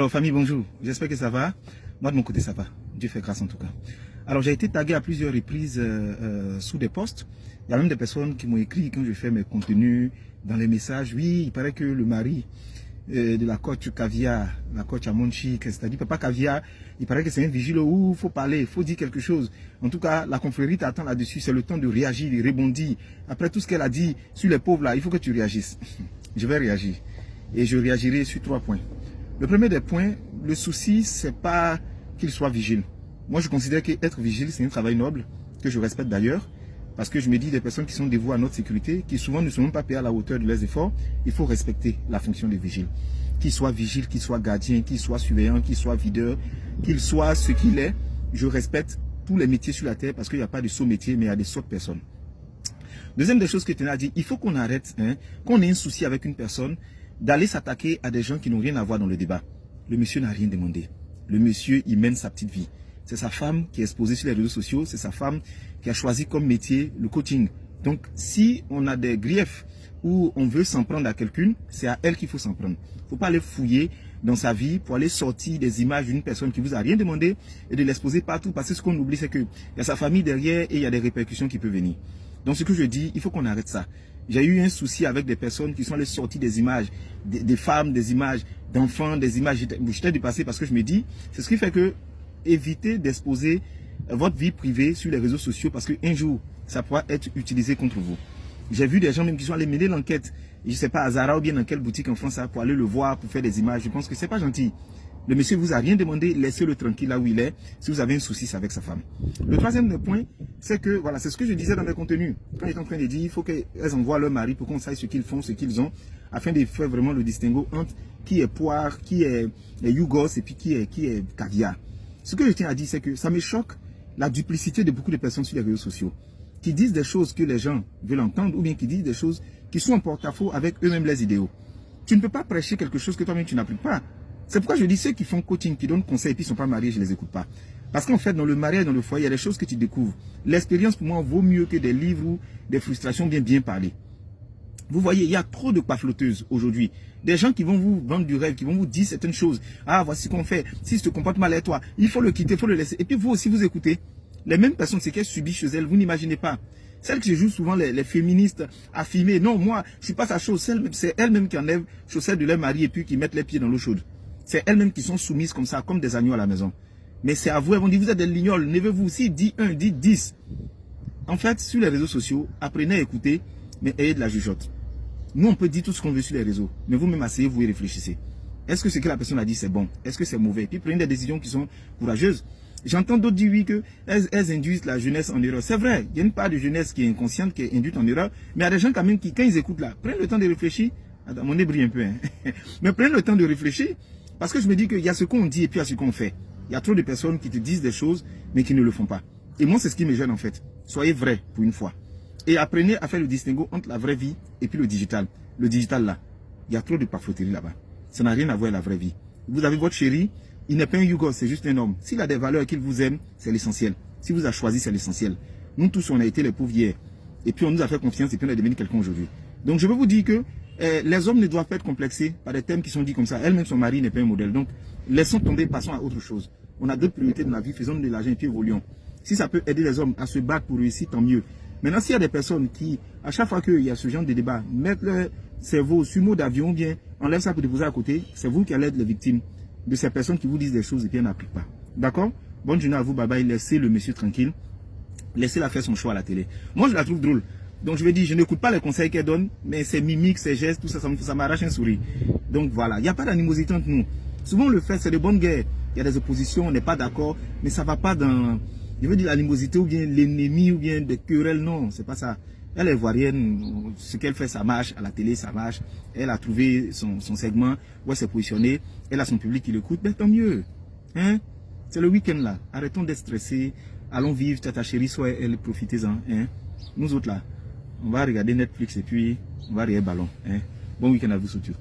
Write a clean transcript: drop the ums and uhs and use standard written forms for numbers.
Alors famille, bonjour, j'espère que ça va. Moi de mon côté ça va, Dieu fait grâce en tout cas. Alors j'ai été tagué à plusieurs reprises sous des posts. Il y a même des personnes qui m'ont écrit quand je fais mes contenus dans les messages. Oui, il paraît que le mari de la coach Caviar, la coach Amonchi, c'est-à-dire Papa Caviar, il paraît que c'est un vigile où il faut parler, il faut dire quelque chose. En tout cas, la confrérie t'attend là-dessus, c'est le temps de réagir, de rebondir. Après tout ce qu'elle a dit sur les pauvres là, il faut que tu réagisses. Je vais réagir. Et je réagirai sur 3 points. Le premier des points, le souci, c'est pas qu'il soit vigile. Moi, je considère qu'être vigile, c'est un travail noble, que je respecte d'ailleurs, parce que je me dis des personnes qui sont dévouées à notre sécurité, qui souvent ne sont même pas payées à la hauteur de leurs efforts, il faut respecter la fonction de vigile. Qu'il soit vigile, qu'il soit gardien, qu'il soit surveillant, qu'il soit videur, qu'il soit ce qu'il est, je respecte tous les métiers sur la terre, parce qu'il n'y a pas de sot métier, mais il y a des sottes personnes. Deuxième des choses que tu as dit, il faut qu'on arrête, qu'on ait un souci avec une personne, d'aller s'attaquer à des gens qui n'ont rien à voir dans le débat. Le monsieur n'a rien demandé. Le monsieur, il mène sa petite vie. C'est sa femme qui est exposée sur les réseaux sociaux. C'est sa femme qui a choisi comme métier le coaching. Donc, si on a des griefs où on veut s'en prendre à quelqu'un, c'est à elle qu'il faut s'en prendre. Il ne faut pas aller fouiller dans sa vie pour aller sortir des images d'une personne qui vous a rien demandé et de l'exposer partout. Parce que ce qu'on oublie, c'est qu'il y a sa famille derrière et il y a des répercussions qui peuvent venir. Donc, ce que je dis, il faut qu'on arrête ça. J'ai eu un souci avec des personnes qui sont allées sortir des images, des femmes, des images d'enfants, des images. J'étais dépassé parce que je me dis, c'est ce qui fait que évitez d'exposer votre vie privée sur les réseaux sociaux parce qu'un jour, ça pourra être utilisé contre vous. J'ai vu des gens même qui sont allés mener l'enquête, je ne sais pas, à Zara ou bien dans quelle boutique en France, pour aller le voir, pour faire des images. Je pense que c'est pas gentil. Le monsieur vous a rien demandé, laissez-le tranquille là où il est, si vous avez un souci avec sa femme. Le troisième point, c'est que, voilà, c'est ce que je disais dans mes contenus. Quand j'étais en train de dire, il faut qu'elles envoient leur mari pour qu'on sache ce qu'ils font, ce qu'ils ont, afin de faire vraiment le distinguo entre qui est poire, qui est yougos et puis qui est caviar. Ce que je tiens à dire, c'est que ça me choque la duplicité de beaucoup de personnes sur les réseaux sociaux, qui disent des choses que les gens veulent entendre, ou bien qui disent des choses qui sont en porte-à-faux avec eux-mêmes les idéaux. Tu ne peux pas prêcher quelque chose que toi-même tu n'appliques pas. C'est pourquoi je dis ceux qui font coaching, qui donnent conseils et puis ne sont pas mariés, je ne les écoute pas. Parce qu'en fait, dans le mariage, dans le foyer, il y a des choses que tu découvres. L'expérience, pour moi, vaut mieux que des livres ou des frustrations bien parlées. Vous voyez, il y a trop de pafloteuses aujourd'hui. Des gens qui vont vous vendre du rêve, qui vont vous dire certaines choses. Ah, voici ce qu'on fait. Si se comporte mal avec toi, il faut le quitter, il faut le laisser. Et puis vous aussi, vous écoutez. Les mêmes personnes, c'est qu'elles subissent chez elles, vous n'imaginez pas. Celles qui jouent souvent les féministes affirmées. Non, moi, je ne suis pas sa chose. C'est elles-mêmes qui enlèvent chaussettes de leur mari et puis qui mettent les pieds dans l'eau chaude. C'est elles-mêmes qui sont soumises comme ça, comme des agneaux à la maison. Mais c'est à vous, elles vont dire, vous êtes des lignoles, nevez-vous. Si dit 1, dit 10. En fait, sur les réseaux sociaux, apprenez à écouter, mais ayez de la jugeote. Nous, on peut dire tout ce qu'on veut sur les réseaux, mais vous-même asseyez-vous et réfléchissez. Est-ce que ce que la personne a dit, c'est bon? Est-ce que c'est mauvais? Puis prenez des décisions qui sont courageuses. J'entends d'autres dire, oui, qu'elles induisent la jeunesse en erreur. C'est vrai, il y a une part de jeunesse qui est inconsciente, qui est induite en erreur, mais il y a des gens quand même qui, quand ils écoutent là, prennent le temps de réfléchir. Attends, mon nez brille un peu, hein. Mais prennent le temps de réfléchir. Parce que je me dis qu'il y a ce qu'on dit et puis il y a ce qu'on fait. Il y a trop de personnes qui te disent des choses, mais qui ne le font pas. Et moi, c'est ce qui me gêne en fait. Soyez vrai pour une fois. Et apprenez à faire le distinguo entre la vraie vie et puis le digital. Le digital là, il y a trop de parfumerie là-bas. Ça n'a rien à voir avec la vraie vie. Vous avez votre chéri, il n'est pas un yougos, c'est juste un homme. S'il a des valeurs et qu'il vous aime, c'est l'essentiel. Si vous a choisi, c'est l'essentiel. Nous tous, on a été les pauvres hier. Et puis on nous a fait confiance et puis on est devenu quelqu'un aujourd'hui. Donc je veux vous dire que les hommes ne doivent pas être complexés par des thèmes qui sont dits comme ça. Elle-même, son mari n'est pas un modèle. Donc, laissons tomber, passons à autre chose. On a d'autres priorités dans la vie, faisons de l'argent et puis évoluons. Si ça peut aider les hommes à se battre pour réussir, tant mieux. Maintenant, s'il y a des personnes qui, à chaque fois qu'il y a ce genre de débat, mettent leur cerveau sur mode d'avion, bien, enlèvent ça pour déposer à côté, c'est vous qui allez être les victimes de ces personnes qui vous disent des choses et puis elles n'appliquent pas. D'accord? Bonne journée à vous, bye bye. Laissez le monsieur tranquille. Laissez-la faire son choix à la télé. Moi, je la trouve drôle. Donc je vais dire, je n'écoute pas les conseils qu'elle donne, mais ses mimiques, ses gestes, tout ça, ça m'arrache un sourire. Donc voilà, il n'y a pas d'animosité entre nous. Souvent on le fait, c'est de bonnes guerres. Il y a des oppositions, on n'est pas d'accord, mais ça ne va pas dans, je veux dire, l'animosité ou bien l'ennemi ou bien des querelles, non, c'est pas ça. Elle est ivoirienne, ce qu'elle fait, ça marche, à la télé, ça marche. Elle a trouvé son segment, où elle s'est positionnée, elle a son public qui l'écoute, ben tant mieux. Hein? C'est le week-end là, arrêtons d'être stressés, allons vivre, ta chérie, soit elle, profitez-en. Hein? Nous autres là, on va regarder Netflix et puis on va regarder ballon. Hein? Bon week-end à vous surtout.